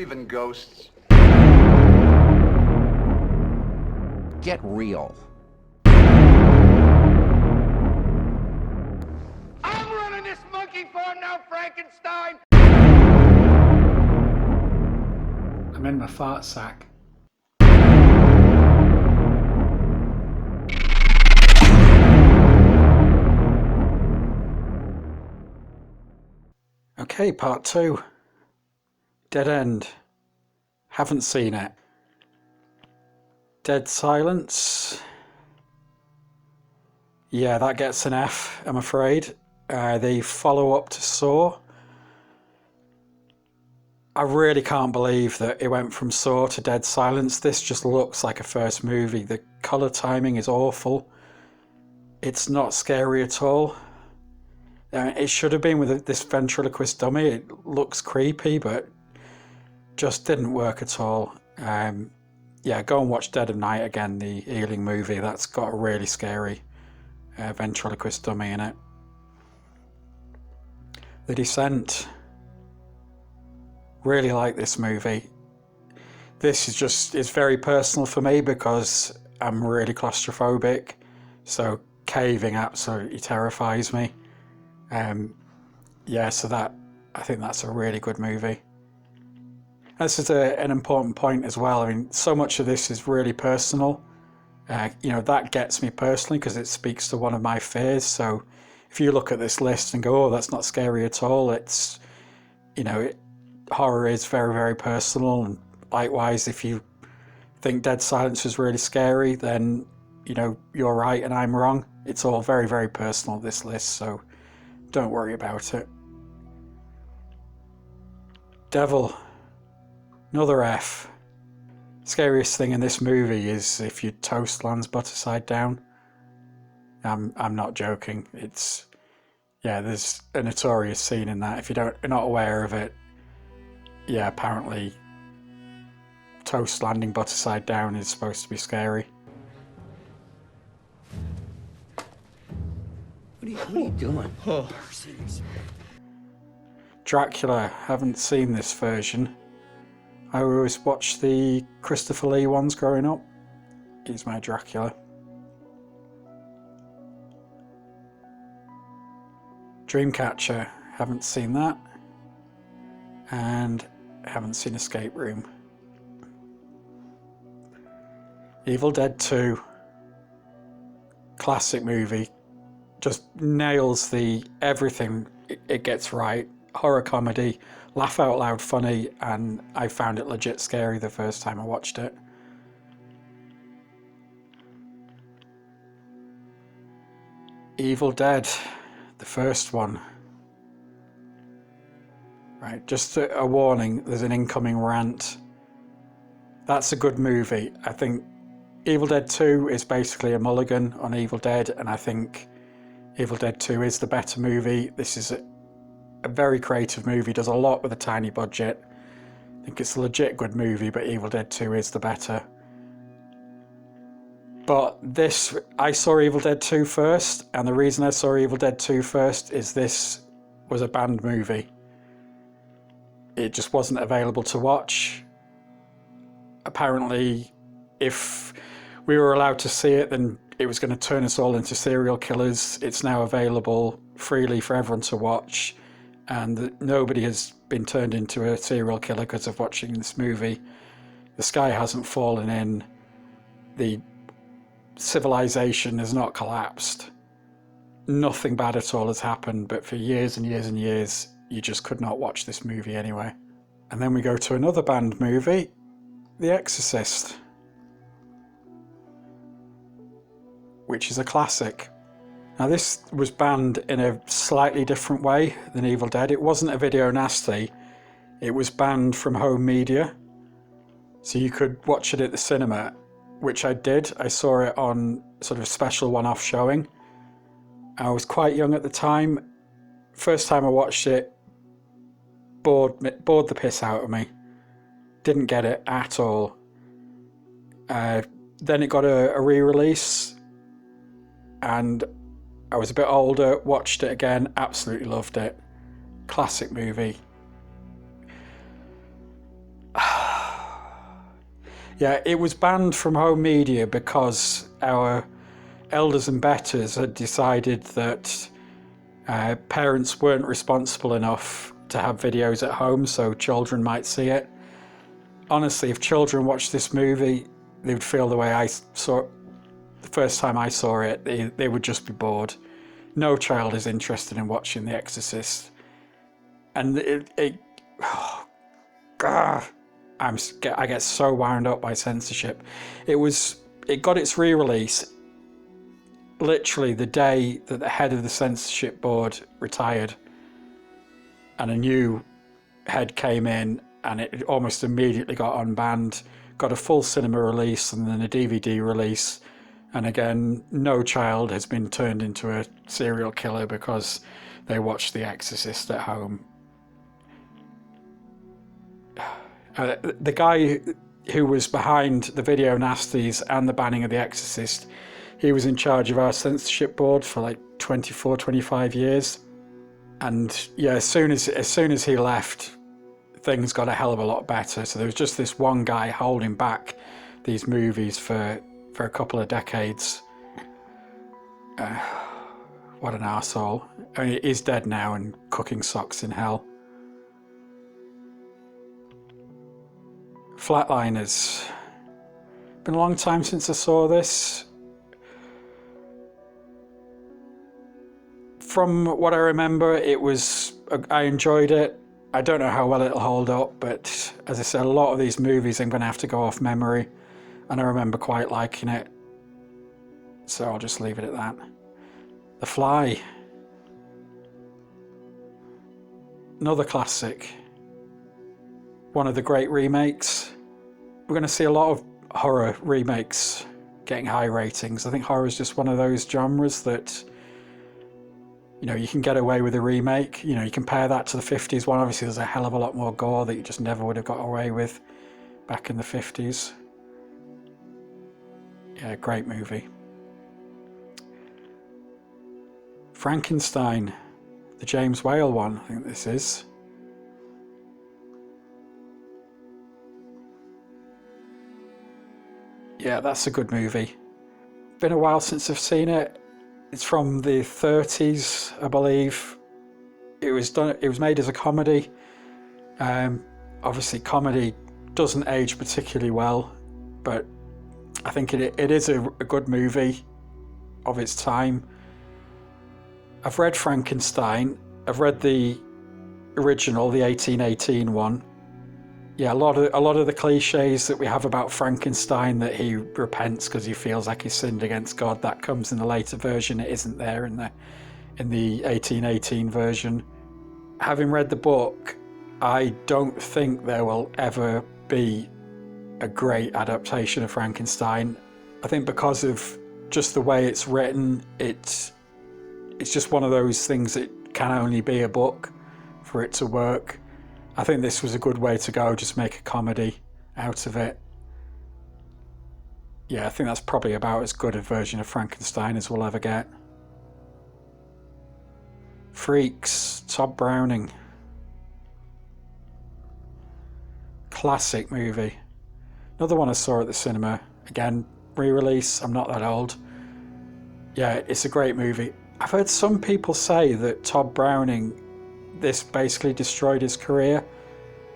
believe in ghosts? Get real. I'm running this monkey farm now, Frankenstein! I'm in my fart sack. Okay, part 2. Dead End. Haven't seen it. Dead Silence. Yeah, that gets an F, I'm afraid. The follow-up to Saw. I really can't believe that it went from Saw to Dead Silence. This just looks like a first movie. The colour timing is awful. It's not scary at all. It should have been with this ventriloquist dummy. It looks creepy, but just didn't work at all. Yeah, go and watch Dead of Night again, the Ealing movie. That's got a really scary ventriloquist dummy in it. The Descent. Really like this movie. This is very personal for me because I'm really claustrophobic, so caving absolutely terrifies me. Yeah, so I think that's a really good movie. This is an important point as well. I mean, so much of this is really personal. You know, that gets me personally because it speaks to one of my fears. So if you look at this list and go, oh, that's not scary at all, it's, you know, horror is very, very personal. And likewise, if you think Dead Silence was really scary, then, you know, you're right and I'm wrong. It's all very, very personal, this list, so don't worry about it. Devil. Another F. Scariest thing in this movie is if your toast lands butter side down. I'm not joking. It's, yeah, there's a notorious scene in that. If you're not aware of it, yeah, apparently toast landing butter side down is supposed to be scary. What are you doing? Oh. Dracula. Haven't seen this version. I always watched the Christopher Lee ones growing up. He's my Dracula. Dreamcatcher. Haven't seen that. And haven't seen Escape Room. Evil Dead 2. Classic movie. Just nails everything it gets right. Horror comedy, laugh out loud funny, and I found it legit scary the first time I watched it. Evil Dead, the first one. Right, just a warning, there's an incoming rant. That's a good movie. I think Evil Dead 2 is basically a mulligan on Evil Dead, and I think Evil Dead 2 is the better movie. This is a very creative movie, does a lot with a tiny budget. I think it's a legit good movie, but Evil Dead 2 is the better. But I saw Evil Dead 2 first, and the reason I saw Evil Dead 2 first is this was a banned movie. It just wasn't available to watch. Apparently, if we were allowed to see it, then it was going to turn us all into serial killers. It's now available freely for everyone to watch, and nobody has been turned into a serial killer because of watching this movie. The sky hasn't fallen in. The civilization has not collapsed. Nothing bad at all has happened, but for years and years and years, you just could not watch this movie anyway. And then we go to another banned movie, The Exorcist, which is a classic. Now this was banned in a slightly different way than Evil Dead. It wasn't a video nasty. It was banned from home media. So you could watch it at the cinema, which I did. I saw it on sort of special one-off showing. I was quite young at the time. First time I watched it, bored the piss out of me. Didn't get it at all. Then it got a re-release, and I was a bit older, watched it again, absolutely loved it. Classic movie. Yeah, it was banned from home media because our elders and betters had decided that parents weren't responsible enough to have videos at home so children might see it. Honestly, if children watched this movie, they would feel the way I saw it the first time I saw it. They would just be bored. No child is interested in watching The Exorcist. And oh, God, I get so wound up by censorship. It got its re-release literally the day that the head of the censorship board retired, and a new head came in, and it almost immediately got unbanned, got a full cinema release and then a DVD release. And again, no child has been turned into a serial killer because they watched The Exorcist at home. The guy who was behind the video nasties and the banning of The Exorcist, he was in charge of our censorship board for like 24, 25 years. And yeah, as soon as he left, things got a hell of a lot better. So there was just this one guy holding back these movies for a couple of decades. What an arsehole. I mean, he's dead now and cooking socks in hell. Flatliners. Been a long time since I saw this. From what I remember, I enjoyed it. I don't know how well it'll hold up, but as I said, a lot of these movies I'm going to have to go off memory, and I remember quite liking it. So I'll just leave it at that. The Fly. Another classic. One of the great remakes. We're going to see a lot of horror remakes getting high ratings. I think horror is just one of those genres that, you know, you can get away with a remake. You know, you compare that to the 50s one. Obviously, there's a hell of a lot more gore that you just never would have got away with back in the 50s. Yeah, great movie. Frankenstein, the James Whale one, I think this is. Yeah, that's a good movie. Been a while since I've seen it. It's from the 30s, I believe. It was made as a comedy. Obviously, comedy doesn't age particularly well, but I think it is a good movie of its time. I've read Frankenstein. I've read the original, the 1818 one. Yeah, a lot of the cliches that we have about Frankenstein, that he repents because he feels like he sinned against God, that comes in the later version. It isn't there in the 1818 version. Having read the book, I don't think there will ever be a great adaptation of Frankenstein. I think because of just the way it's written, it's just one of those things that can only be a book for it to work. I think this was a good way to go, just make a comedy out of it. Yeah, I think that's probably about as good a version of Frankenstein as we'll ever get. Freaks, Todd Browning. Classic movie. Another one I saw at the cinema. Again, re-release, I'm not that old. Yeah, it's a great movie. I've heard some people say that Todd Browning, this basically destroyed his career.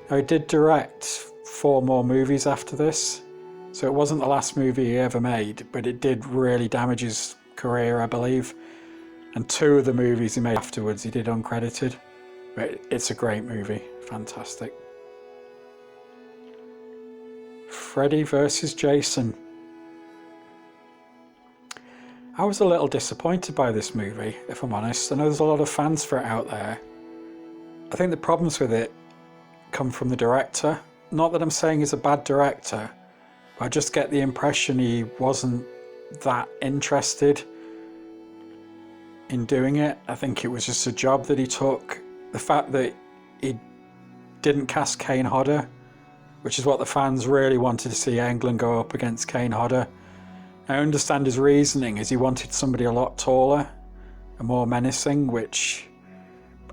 Now, he did direct 4 more movies after this, so it wasn't the last movie he ever made, but it did really damage his career, I believe. And 2 of the movies he made afterwards he did uncredited. But it's a great movie, fantastic. Freddy versus Jason. I was a little disappointed by this movie, if I'm honest. I know there's a lot of fans for it out there. I think the problems with it come from the director. Not that I'm saying he's a bad director, but I just get the impression he wasn't that interested in doing it. I think it was just a job that he took. The fact that he didn't cast Kane Hodder, which is what the fans really wanted to see England go up against Kane Hodder. I understand his reasoning is he wanted somebody a lot taller and more menacing, which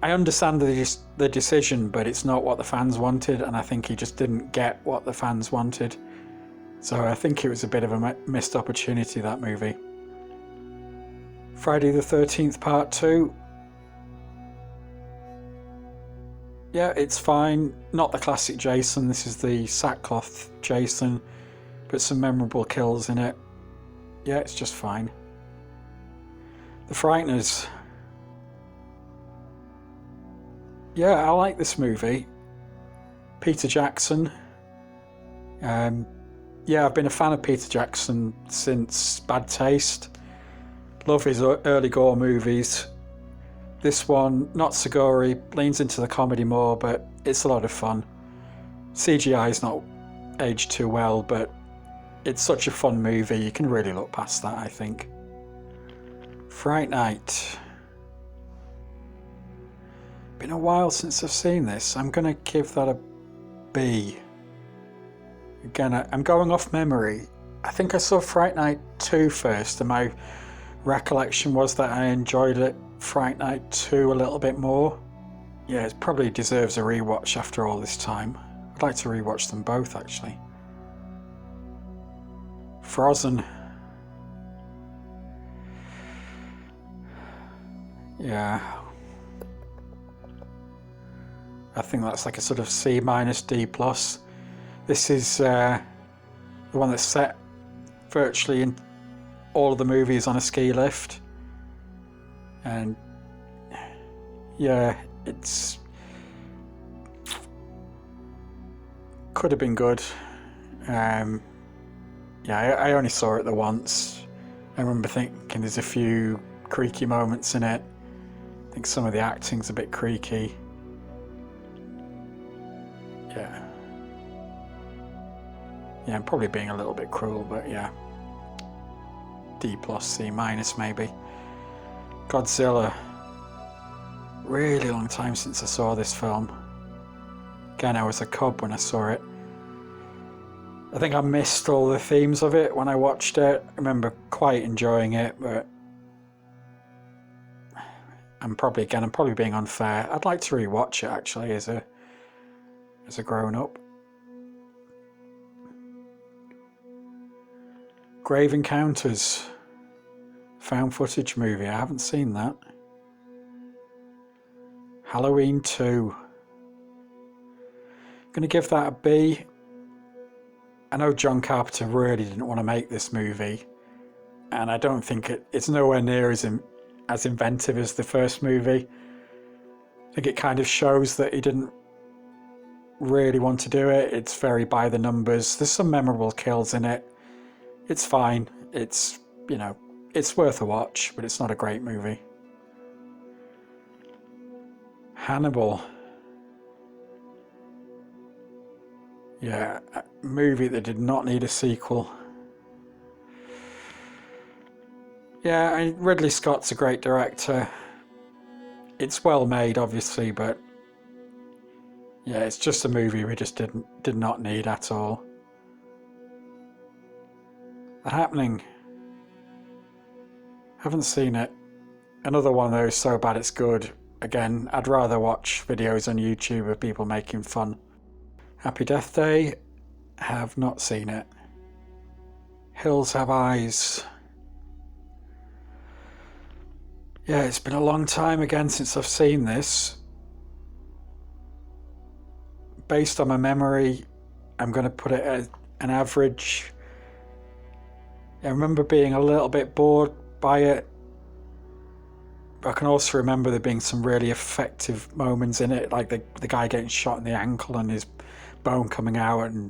I understand the decision, but it's not what the fans wanted, and I think he just didn't get what the fans wanted. So I think it was a bit of a missed opportunity, that movie. Friday the 13th Part 2. Yeah, it's fine. Not the classic Jason. This is the sackcloth Jason, but some memorable kills in it. Yeah, it's just fine. The Frighteners. Yeah, I like this movie. Peter Jackson. Yeah, I've been a fan of Peter Jackson since Bad Taste. Love his early gore movies. This one, not so gory, leans into the comedy more, but it's a lot of fun. CGI's not aged too well, but it's such a fun movie, you can really look past that, I think. Fright Night. Been a while since I've seen this. I'm going to give that a B. Again, I'm going off memory. I think I saw Fright Night 2 first, and my recollection was that I enjoyed Fright Night 2 a little bit more. Yeah, it probably deserves a rewatch after all this time. I'd like to rewatch them both, actually. Frozen. Yeah. I think that's like a sort of C minus D plus. This is the one that's set virtually in all of the movies on a ski lift. And yeah, it's could have been good. Yeah, I only saw it the once. I remember thinking there's a few creaky moments in it. I think some of the acting's a bit creaky. Yeah, I'm probably being a little bit cruel, but yeah. D plus, C minus maybe. Godzilla. Really long time since I saw this film. Again, I was a cub when I saw it. I think I missed all the themes of it when I watched it. I remember quite enjoying it, but I'm probably being unfair. I'd like to rewatch it actually as a grown up. Grave Encounters. Found footage movie. I haven't seen that. Halloween 2. Gonna give that a B. I know John Carpenter really didn't want to make this movie, and I don't think it's nowhere near as inventive as the first movie. I think it kind of shows that he didn't really want to do it. It's very by the numbers. There's some memorable kills in it. It's fine. It's, it's worth a watch, but it's not a great movie. Hannibal. Yeah, a movie that did not need a sequel. Yeah, Ridley Scott's a great director. It's well made, obviously, but yeah, it's just a movie we just did not need at all. The Happening. Haven't seen it. Another one of those so bad it's good. Again, I'd rather watch videos on YouTube of people making fun. Happy Death Day. Have not seen it. Hills Have Eyes. Yeah, it's been a long time again since I've seen this. Based on my memory, I'm going to put it at an average. I remember being a little bit bored by it, but I can also remember there being some really effective moments in it, like the guy getting shot in the ankle and his bone coming out, and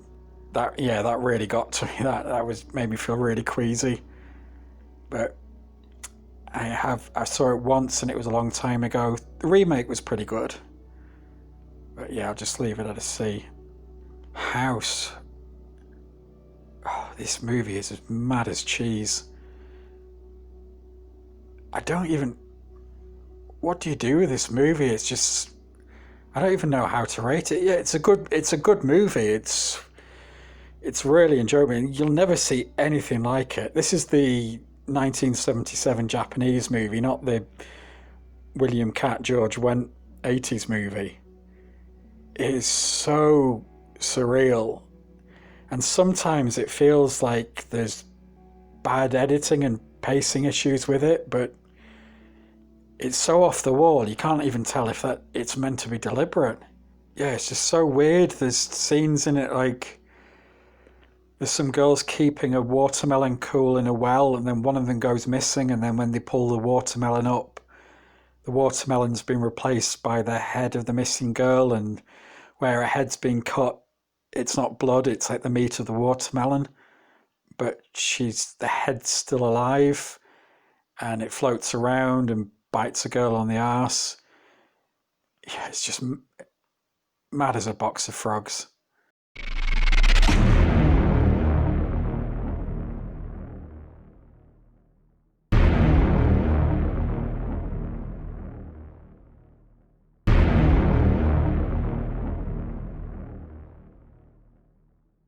that really got to me. That made me feel really queasy. But I saw it once and it was a long time ago. The remake was pretty good, but yeah, I'll just leave it at a C. House. Oh, this movie is as mad as cheese. What do you do with this movie? It's just, I don't even know how to rate it. Yeah, it's a good movie. It's really enjoyable. You'll never see anything like it. This is the 1977 Japanese movie, not the William Cat George Wendt 80s movie. It is so surreal. And sometimes it feels like there's bad editing and pacing issues with it, but it's so off the wall, you can't even tell if that it's meant to be deliberate. Yeah, it's just so weird. There's scenes in it like there's some girls keeping a watermelon cool in a well, and then one of them goes missing, and then when they pull the watermelon up, the watermelon's been replaced by the head of the missing girl, and where her head's been cut, it's not blood, it's like the meat of the watermelon, but the head's still alive, and it floats around and bites a girl on the arse. Yeah, it's just mad as a box of frogs.